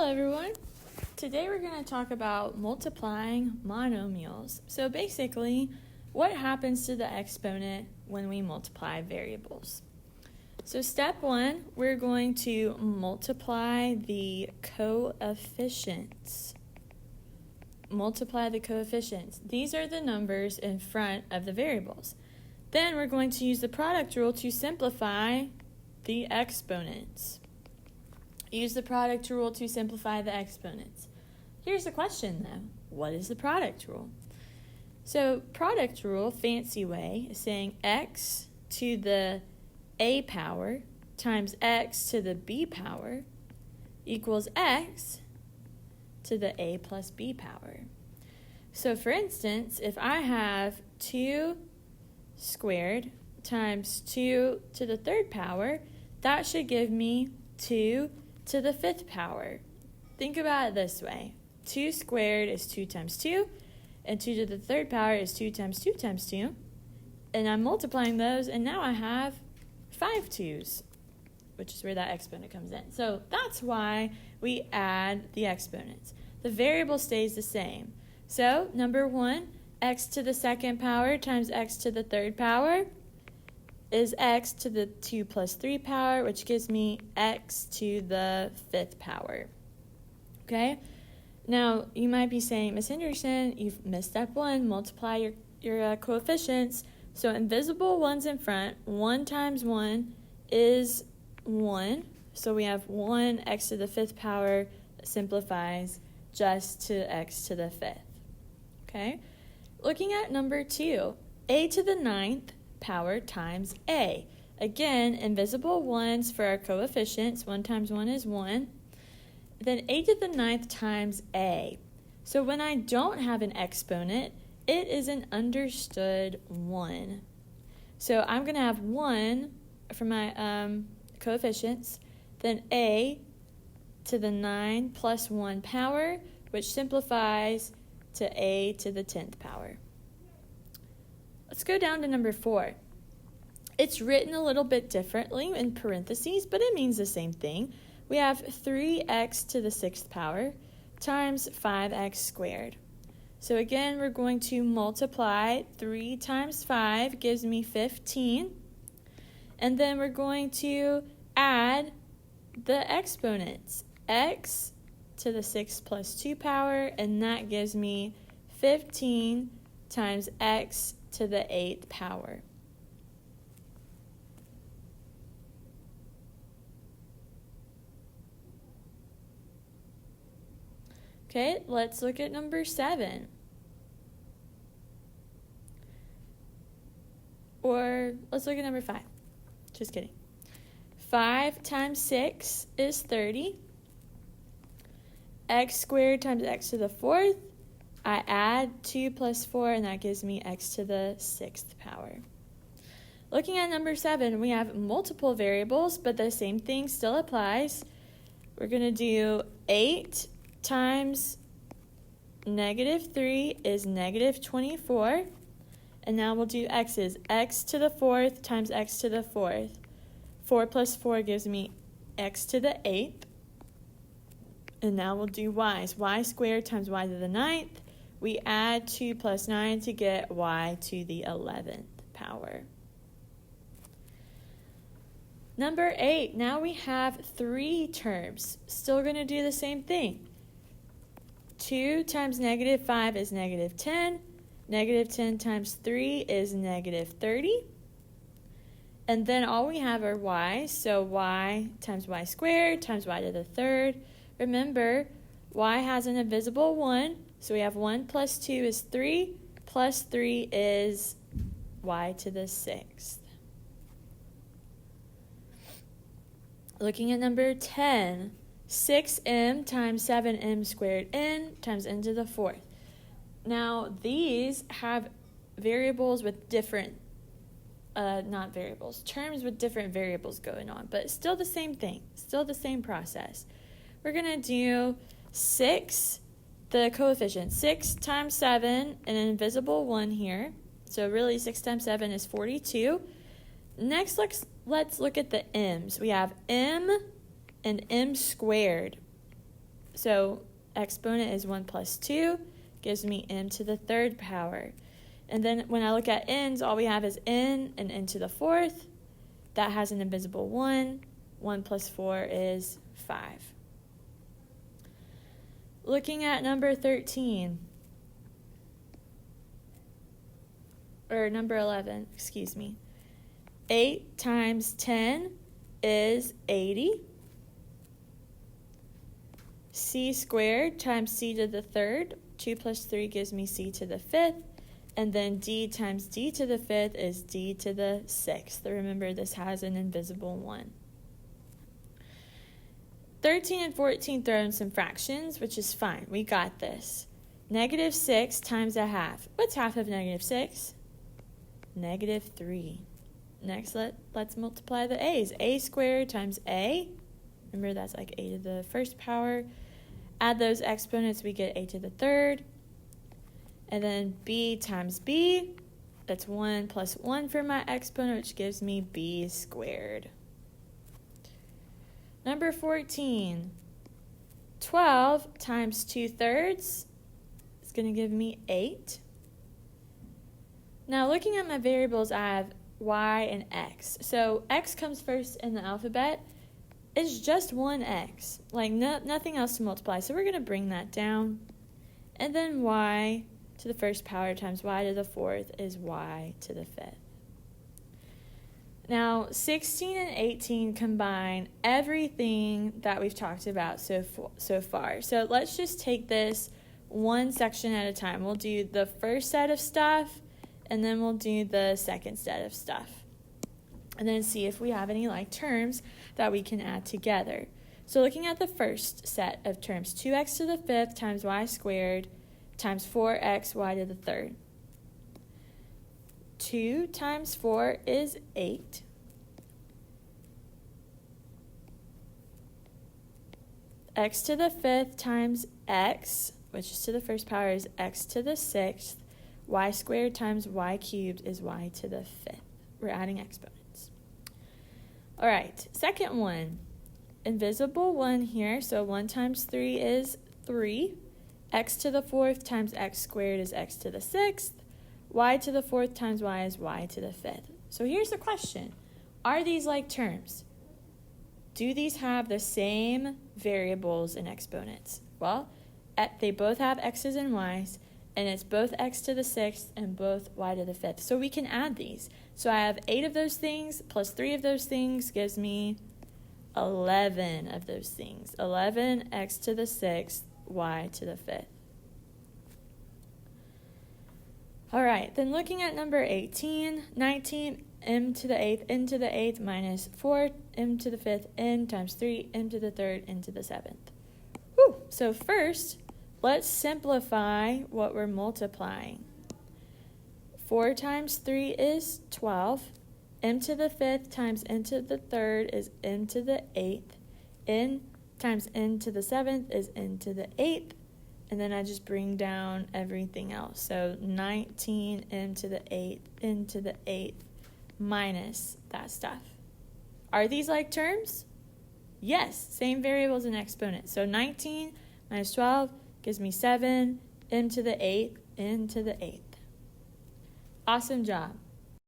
Hello everyone. Today we're going to talk about multiplying monomials. So basically, what happens to the exponent when we multiply variables? So step one, we're going to multiply the coefficients. Multiply the coefficients. These are the numbers in front of the variables. Then we're going to use the product rule to simplify the exponents. Use the product rule to simplify the exponents. Here's the question though. What is the product rule? So product rule, fancy way, is saying x to the a power times x to the b power equals x to the a plus b power. So for instance, if I have 2 squared times 2 to the third power, that should give me 2 to the fifth power. Think about it this way. 2 squared is 2 times 2, and 2 to the third power is 2 times 2 times 2. And I'm multiplying those, and now I have 5 2's, which is where that exponent comes in. So that's why we add the exponents. The variable stays the same. So number 1, x to the second power times x to the third power is x to the 2 plus 3 power, which gives me x to the fifth power. Okay? Now, you might be saying, Ms. Henderson, you've missed step 1, multiply your coefficients. So invisible 1's in front. 1 times 1 is 1. So we have 1 x to the fifth power that simplifies just to x to the fifth. Okay? Looking at number 2, a to the ninth power times a. Again, invisible 1's for our coefficients. 1 times 1 is 1. Then a to the ninth times a. So when I don't have an exponent, it is an understood 1. So I'm going to have 1 for my coefficients, then a to the 9 plus 1 power, which simplifies to a to the 10th power. Let's go down to number 4. It's written a little bit differently in parentheses, but it means the same thing. We have 3x to the 6th power times 5x squared. So again, we're going to multiply. 3 times 5 gives me 15. And then we're going to add the exponents. X to the 6th plus 2 power, and that gives me 15 times x to the 8th power. Okay, let's look at number 7. Or let's look at number 5. Just kidding. 5 times 6 is 30. X squared times x to the 4th. I add 2 plus 4, and that gives me x to the 6th power. Looking at number 7, we have multiple variables, but the same thing still applies. We're going to do 8 times negative 3 is negative 24. And now we'll do x's. X to the 4th times x to the 4th. 4 plus 4 gives me x to the 8th. And now we'll do y's. Y squared times y to the 9th. We add 2 plus 9 to get y to the 11th power. Number 8, now we have 3 terms. Still going to do the same thing. 2 times negative 5 is negative 10. Negative 10 times 3 is negative 30. And then all we have are y's. So y times y squared times y to the 3rd. Remember, y has an invisible 1. So we have 1 plus 2 is 3, plus 3 is y to the 6th. Looking at number 10, 6m times 7m squared n times n to the 4th. Now, these have variables with different, terms with different variables going on, but still the same thing, still the same process. We're going to do 6, the coefficient, 6 times 7, an invisible 1 here. So really 6 times 7 is 42. Next, let's look at the m's. We have m and m squared. So exponent is 1 plus 2, gives me m to the third power. And then when I look at n's, all we have is n and n to the fourth. That has an invisible 1. 1 plus 4 is 5. Looking at number 13, or number 11, excuse me. 8 times 10 is 80. C squared times c to the third. 2 plus 3 gives me c to the fifth. And then d times d to the fifth is d to the sixth. Remember, this has an invisible 1. 13 and 14 throw in some fractions, which is fine. We got this. Negative 6 times a half. What's half of negative 6? Negative 3. Next, let's multiply the a's. A squared times a. Remember, that's like a to the first power. Add those exponents, we get a to the third. And then b times b. That's 1 plus 1 for my exponent, which gives me b squared. Number 14, 12 times 2/3 is going to give me 8. Now looking at my variables, I have y and x. So x comes first in the alphabet. It's just one x, like nothing else to multiply. So we're going to bring that down. And then y to the first power times y to the fourth is y to the fifth. Now, 16 and 18 combine everything that we've talked about so far. So let's just take this one section at a time. We'll do the first set of stuff, and then we'll do the second set of stuff. And then see if we have any like terms that we can add together. So looking at the first set of terms, 2x to the fifth times y squared times 4x y to the third. 2 times 4 is 8. X to the fifth times x, which is to the first power, is x to the sixth. Y squared times y cubed is y to the fifth. We're adding exponents. All right, second one. Invisible 1 here, so 1 times 3 is 3. X to the fourth times x squared is x to the sixth. Y to the fourth times y is y to the fifth. So here's the question. Are these like terms? Do these have the same variables and exponents? Well, they both have x's and y's, and it's both x to the sixth and both y to the fifth. So we can add these. So I have 8 of those things plus 3 of those things gives me 11 of those things. 11 x to the sixth, y to the fifth. All right, then looking at number 18, 19, m to the 8th, n to the 8th, minus 4, m to the 5th, n times 3, m to the 3rd, n to the 7th. Whew. So first, let's simplify what we're multiplying. 4 times 3 is 12. M to the 5th times n to the 3rd is n to the 8th. N times n to the 7th is n to the 8th. And then I just bring down everything else. So 19 n to the 8th, n to the 8th, minus that stuff. Are these like terms? Yes, same variables and exponents. So 19 minus 12 gives me 7, n to the 8th, n to the 8th. Awesome job.